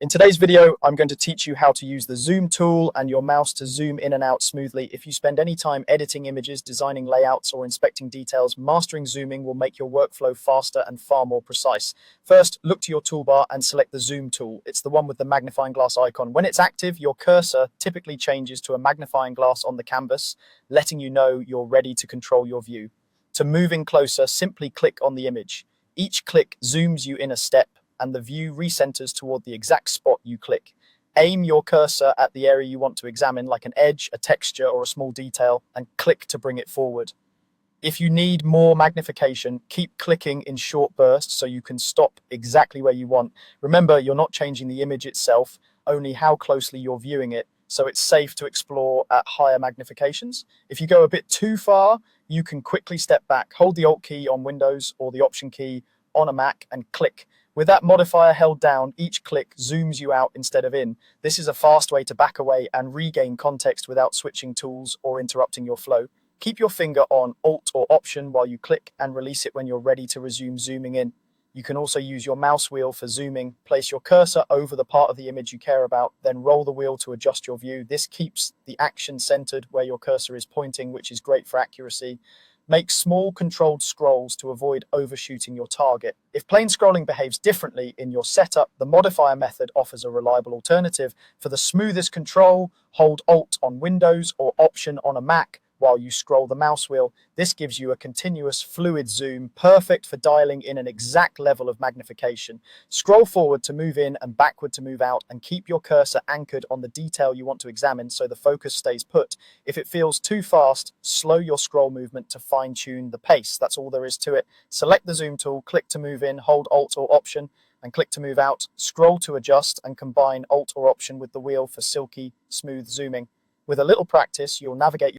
In today's video, I'm going to teach you how to use the zoom tool and your mouse to zoom in and out smoothly. If you spend any time editing images, designing layouts, or inspecting details, mastering zooming will make your workflow faster and far more precise. First, look to your toolbar and select the zoom tool. It's the one with the magnifying glass icon. When it's active, your cursor typically changes to a magnifying glass on the canvas, letting you know you're ready to control your view. To move in closer, simply click on the image. Each click zooms you in a step, and the view recenters toward the exact spot you click. Aim your cursor at the area you want to examine, like an edge, a texture, or a small detail, and click to bring it forward. If you need more magnification, keep clicking in short bursts so you can stop exactly where you want. Remember, you're not changing the image itself, only how closely you're viewing it, so it's safe to explore at higher magnifications. If you go a bit too far, you can quickly step back. Hold the Alt key on Windows or the Option key on a Mac and click. With that modifier held down, each click zooms you out instead of in. This is a fast way to back away and regain context without switching tools or interrupting your flow. Keep your finger on Alt or Option while you click and release it when you're ready to resume zooming in. You can also use your mouse wheel for zooming. Place your cursor over the part of the image you care about, then roll the wheel to adjust your view. This keeps the action centered where your cursor is pointing, which is great for accuracy. Make small controlled scrolls to avoid overshooting your target. If plane scrolling behaves differently in your setup, the modifier method offers a reliable alternative. For the smoothest control, hold Alt on Windows or Option on a Mac while you scroll the mouse wheel. This gives you a continuous fluid zoom, perfect for dialing in an exact level of magnification. Scroll forward to move in and backward to move out, and keep your cursor anchored on the detail you want to examine so the focus stays put. If it feels too fast, slow your scroll movement to fine-tune the pace. That's all there is to it. Select the zoom tool, click to move in, hold Alt or Option, and click to move out. Scroll to adjust and combine Alt or Option with the wheel for silky, smooth zooming. With a little practice, you'll navigate